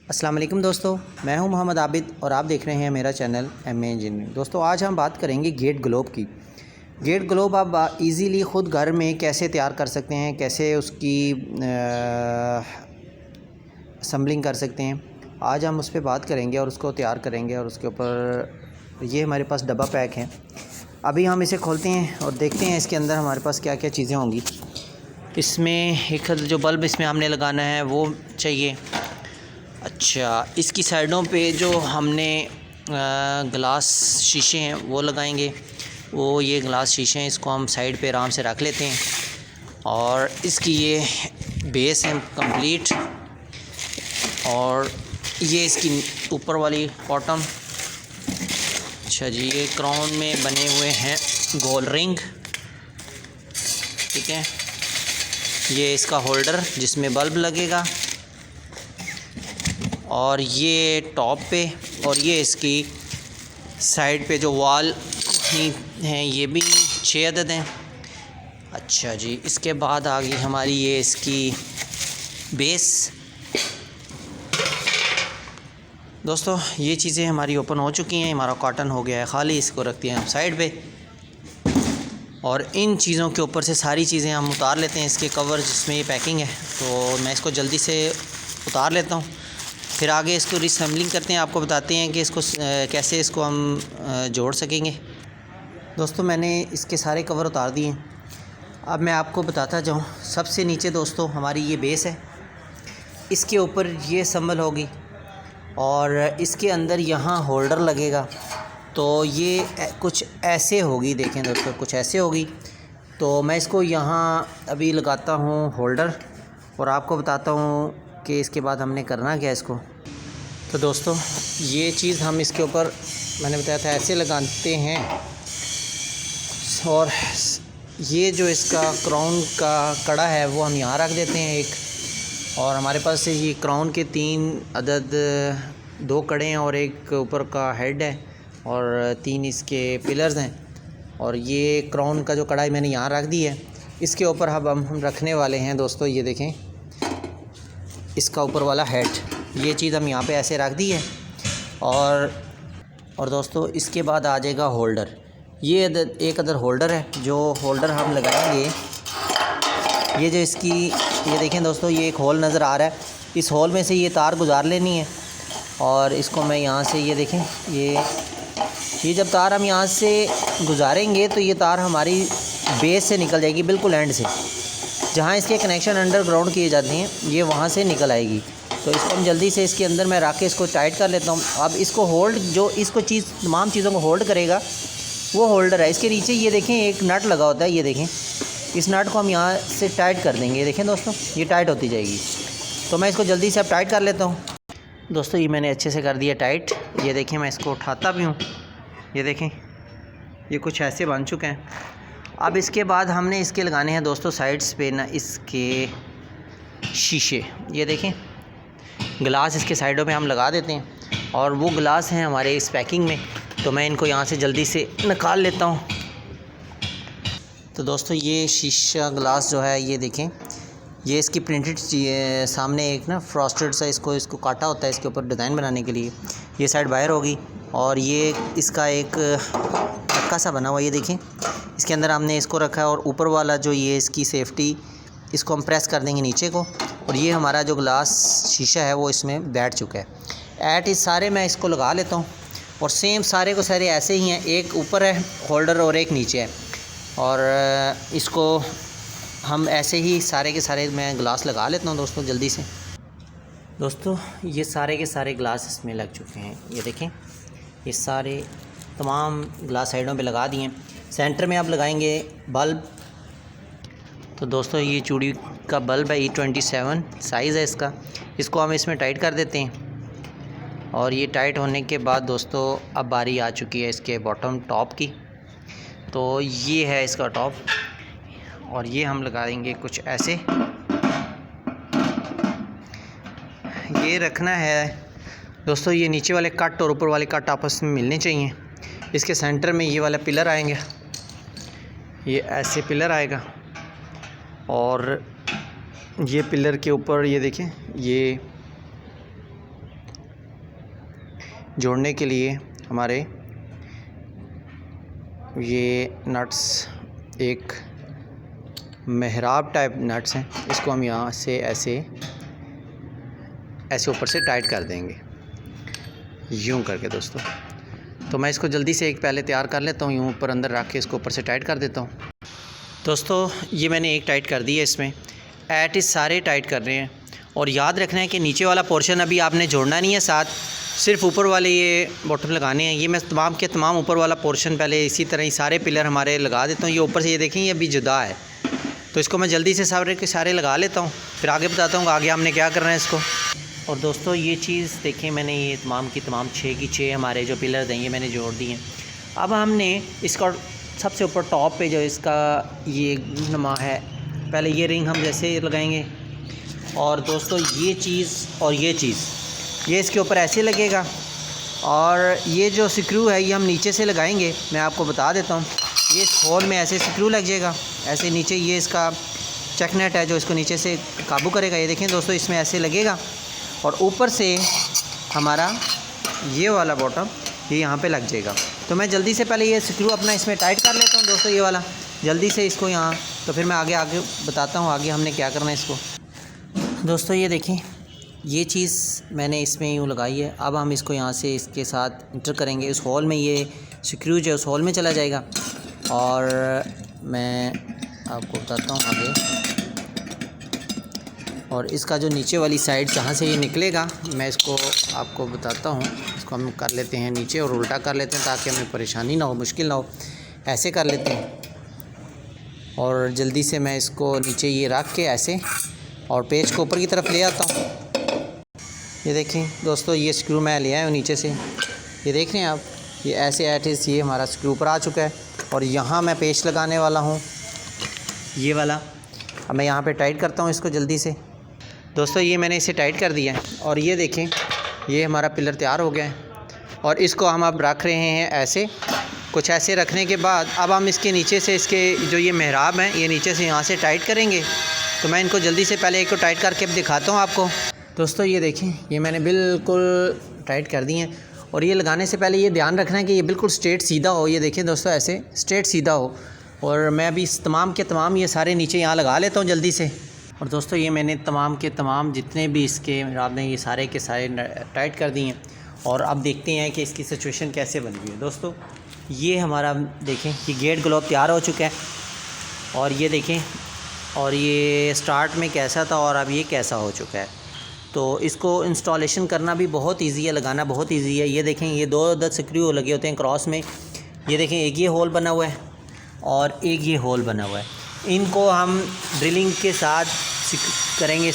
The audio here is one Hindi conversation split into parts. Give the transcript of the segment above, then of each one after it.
अस्सलाम वालेकुम दोस्तों, मैं हूं मोहम्मद आबिद और आप देख रहे हैं मेरा चैनल एमए इंजीनियरिंग। दोस्तों आज हम बात करेंगे गेट ग्लोब की। गेट ग्लोब आप इजीली ख़ुद घर में कैसे तैयार कर सकते हैं, कैसे उसकी असम्बलिंग कर सकते हैं। आज हम उस पर बात करेंगे और उसको तैयार करेंगे। और उसके ऊपर ये हमारे पास डब्बा पैक है। अभी हम इसे खोलते हैं और देखते हैं इसके अंदर हमारे पास क्या क्या चीज़ें होंगी। इसमें एक जो बल्ब इसमें हमने लगाना है वो चाहिए। अच्छा, इसकी साइडों पे जो हमने ग्लास शीशे हैं वो लगाएंगे। वो ये ग्लास शीशे हैं, इसको हम साइड पे आराम से रख लेते हैं। और इसकी ये बेस है कंप्लीट। और ये इसकी ऊपर वाली बॉटम। अच्छा जी, ये क्राउन में बने हुए हैं गोल रिंग, ठीक है। ये इसका होल्डर जिसमें बल्ब लगेगा। और ये टॉप पे, और ये इसकी साइड पे जो वॉल हैं ये भी 6 अदद हैं। अच्छा जी, इसके बाद आ गई हमारी ये इसकी बेस। दोस्तों ये चीज़ें हमारी ओपन हो चुकी हैं, हमारा कॉटन हो गया है खाली, इसको रखते हैं हम साइड पे। और इन चीज़ों के ऊपर से सारी चीज़ें हम उतार लेते हैं, इसके कवर जिसमें ये पैकिंग है। तो मैं इसको जल्दी से उतार लेता हूँ, फिर आगे इसको रिसेंबलिंग करते हैं, आपको बताते हैं कि इसको कैसे इसको हम जोड़ सकेंगे। दोस्तों मैंने इसके सारे कवर उतार दिए। अब मैं आपको बताता जाऊँ, सबसे नीचे दोस्तों हमारी ये बेस है, इसके ऊपर ये संभल होगी और इसके अंदर यहाँ होल्डर लगेगा। तो ये कुछ ऐसे होगी, देखें दोस्तों कुछ ऐसे होगी। तो मैं इसको यहाँ अभी लगाता हूँ होल्डर और आपको बताता हूँ कि इसके बाद हमने करना क्या इसको। तो दोस्तों ये चीज़ हम इसके ऊपर मैंने बताया था ऐसे लगाते हैं। और ये जो इसका क्राउन का कड़ा है वो हम यहाँ रख देते हैं एक। और हमारे पास से ये क्राउन के 3 अदद 2 कड़े हैं और एक ऊपर का हेड है और 3 इसके पिलर्स हैं। और ये क्राउन का जो कड़ाई मैंने यहाँ रख दी है, इसके ऊपर अब हम रखने वाले हैं दोस्तों, ये देखें इसका ऊपर वाला हेड। ये चीज़ हम यहाँ पे ऐसे रख दी है। और दोस्तों इसके बाद आ जाएगा होल्डर। ये एक अदर होल्डर है, जो होल्डर हम लगाएंगे। ये जो इसकी ये देखें दोस्तों, ये एक होल नज़र आ रहा है, इस होल में से ये तार गुजार लेनी है। और इसको मैं यहाँ से ये देखें, ये जब तार हम यहाँ से गुजारेंगे तो ये तार हमारी बेस से निकल जाएगी, बिल्कुल एंड से जहाँ इसके कनेक्शन अंडरग्राउंड किए जाते हैं, ये वहाँ से निकल आएगी। तो इसको हम जल्दी से इसके अंदर मैं रख के इसको टाइट कर लेता हूँ। अब इसको होल्ड, जो इसको तमाम चीज़ों को होल्ड करेगा वो होल्डर है। इसके नीचे ये देखें एक नट लगा होता है, ये देखें इस नट को हम यहाँ से टाइट कर देंगे। देखें दोस्तों ये टाइट होती जाएगी। तो मैं इसको जल्दी से अब टाइट कर लेता हूँ। दोस्तों ये मैंने अच्छे से कर दिया टाइट। ये देखें मैं इसको उठाता भी हूँ, ये देखें ये कुछ ऐसे बन चुके हैं। अब इसके बाद हमने इसके लगाने हैं दोस्तों साइड्स पे ना इसके शीशे। ये देखें ग्लास इसके साइडों पे हम लगा देते हैं और वो ग्लास हैं हमारे इस पैकिंग में। तो मैं इनको यहाँ से जल्दी से निकाल लेता हूँ। तो दोस्तों ये शीशा ग्लास जो है, ये देखें ये इसकी प्रिंटेड सामने एक ना फ्रॉस्टेड सा इसको काटा होता है इसके ऊपर डिज़ाइन बनाने के लिए। ये साइड बाहर होगी और ये इसका एक चक्का सा बना हुआ, ये देखें इसके अंदर हमने इसको रखा है। और ऊपर वाला जो ये इसकी सेफ्टी, इसको हम प्रेस कर देंगे नीचे को और ये हमारा जो ग्लास शीशा है वो इसमें बैठ चुका है। इस सारे मैं इसको लगा लेता हूँ और सेम सारे को सारे ऐसे ही हैं, एक ऊपर है होल्डर और एक नीचे है। और इसको हम ऐसे ही सारे के सारे मैं ग्लास लगा लेता हूँ दोस्तों जल्दी से। दोस्तों ये सारे के सारे ग्लास इसमें लग चुके हैं, ये देखें ये सारे तमाम ग्लास साइडों पे लगा दिए। सेंटर में आप लगाएंगे बल्ब। तो दोस्तों ये चूड़ी का बल्ब है, E27 साइज़ है इसका। इसको हम इसमें टाइट कर देते हैं। और ये टाइट होने के बाद दोस्तों अब बारी आ चुकी है इसके बॉटम टॉप की। तो ये है इसका टॉप और ये हम लगाएंगे कुछ ऐसे। ये रखना है दोस्तों, ये नीचे वाले कट और ऊपर वाले कट आपस में मिलने चाहिए। इसके सेंटर में ये वाला पिलर आएंगे, ये ऐसे पिलर आएगा। और ये पिलर के ऊपर ये देखें ये जोड़ने के लिए हमारे ये नट्स एक मेहराब टाइप नट्स हैं, इसको हम यहाँ से ऐसे ऊपर से टाइट कर देंगे यूँ करके दोस्तों। तो मैं इसको जल्दी से एक पहले तैयार कर लेता हूँ, यूँ ऊपर अंदर रख के इसको ऊपर से टाइट कर देता हूँ। दोस्तों ये मैंने एक टाइट कर दी है, इसमें एट इस सारे टाइट कर रहे हैं। और याद रखना है कि नीचे वाला पोर्शन अभी आपने जोड़ना नहीं है साथ, सिर्फ ऊपर वाले ये बॉटम लगाने हैं। ये मैं तमाम के तमाम ऊपर वाला पोर्शन पहले इसी तरह ही सारे पिलर हमारे लगा देता हूँ। ये ऊपर से ये देखें ये अभी जुदा है, तो इसको मैं जल्दी से सारे के सारे लगा लेता हूँ, फिर आगे बताता हूँ आगे हमने क्या करना है इसको। और दोस्तों ये चीज़ देखें, मैंने ये तमाम की तमाम 6 की 6 हमारे जो पिलर देंगे मैंने जोड़ दिए हैं। अब हमने इसका सबसे ऊपर टॉप पे जो इसका ये नमा है, पहले ये रिंग हम जैसे लगाएंगे। और दोस्तों ये चीज़ और ये चीज़ ये इसके ऊपर ऐसे लगेगा। और ये जो स्क्रू है ये हम नीचे से लगाएंगे, मैं आपको बता देता हूँ। ये इस होल में ऐसे स्क्रू लग जाएगा, ऐसे नीचे ये इसका चेक नेट है जो इसको नीचे से काबू करेगा। ये देखें दोस्तों इसमें ऐसे लगेगा और ऊपर से हमारा ये वाला बॉटम ये यहाँ पे लग जाएगा। तो मैं जल्दी से पहले ये स्क्रू अपना इसमें टाइट कर लेता हूँ दोस्तों, ये वाला जल्दी से इसको यहाँ, तो फिर मैं आगे बताता हूँ आगे हमने क्या करना है इसको। दोस्तों ये देखें ये चीज़ मैंने इसमें यूँ लगाई है। अब हम इसको यहाँ से इसके साथ इंटर करेंगे, उस हॉल में ये स्क्रू जो है उस हॉल में चला जाएगा। और मैं आपको बताता हूँ आगे। और इसका जो नीचे वाली साइड जहाँ से ये निकलेगा मैं इसको आपको बताता हूँ। इसको हम कर लेते हैं नीचे और उल्टा कर लेते हैं ताकि हमें परेशानी ना हो, मुश्किल ना हो। ऐसे कर लेते हैं और जल्दी से मैं इसको नीचे ये रख के ऐसे और पेज को ऊपर की तरफ ले आता हूँ। ये देखें दोस्तों ये स्क्रू मैं ले आया हूँ नीचे से, ये देख रहे हैं आप, ये ऐसे एट ये हमारा स्क्रू ऊपर आ चुका है। और यहाँ मैं पेच लगाने वाला हूँ ये वाला। अब मैं यहाँ पे टाइट करता हूँ इसको जल्दी से। दोस्तों ये मैंने इसे टाइट कर दिया है और ये देखें ये हमारा पिलर तैयार हो गया है। और इसको हम अब रख रहे हैं ऐसे, कुछ ऐसे रखने के बाद अब हम इसके नीचे से इसके जो ये मेहराब हैं ये नीचे से यहाँ से टाइट करेंगे। तो मैं इनको जल्दी से पहले एक को टाइट करके दिखाता हूँ आपको। दोस्तों ये देखें ये मैंने बिल्कुल टाइट कर दी हैं। और ये लगाने से पहले ये ध्यान रखना है कि ये बिल्कुल स्ट्रेट सीधा हो। ये देखें दोस्तों ऐसे स्ट्रेट सीधा हो। और मैं अभी इस तमाम के तमाम ये सारे नीचे यहाँ लगा लेता हूँ जल्दी से। और दोस्तों ये मैंने तमाम के तमाम जितने भी इसके मेहराब ने ये सारे के सारे टाइट कर दिए हैं। और अब देखते हैं कि इसकी सिचुएशन कैसे बन गई है। दोस्तों ये हमारा देखें ये गेट ग्लोब तैयार हो चुका है। और ये देखें और ये स्टार्ट में कैसा था और अब ये कैसा हो चुका है। तो इसको इंस्टॉलेशन करना भी बहुत इजी है, लगाना बहुत इजी है। ये देखें ये 2 स्क्रू लगे होते हैं क्रॉस में। ये देखें एक ये होल बना हुआ है और एक ये होल बना हुआ है। इनको हम ड्रिलिंग के साथ करेंगे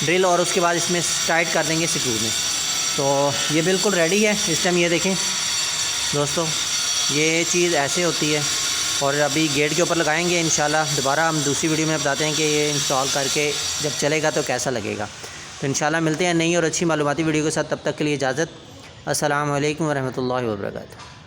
ड्रिल और उसके बाद इसमें टाइट कर देंगे स्क्रू में। तो ये बिल्कुल रेडी है इस टाइम। ये देखें दोस्तों ये चीज़ ऐसे होती है। और अभी गेट के ऊपर लगाएंगे इंशाल्लाह। दोबारा हम दूसरी वीडियो में बताते हैं कि ये इंस्टॉल करके जब चलेगा तो कैसा लगेगा। तो इंशाल्लाह मिलते हैं नई और अच्छी मालूमाती वीडियो के साथ। तब तक के लिए इजाज़त। अस्सलाम वालेकुम वरहमतुल्लाहि वबरकातुहू।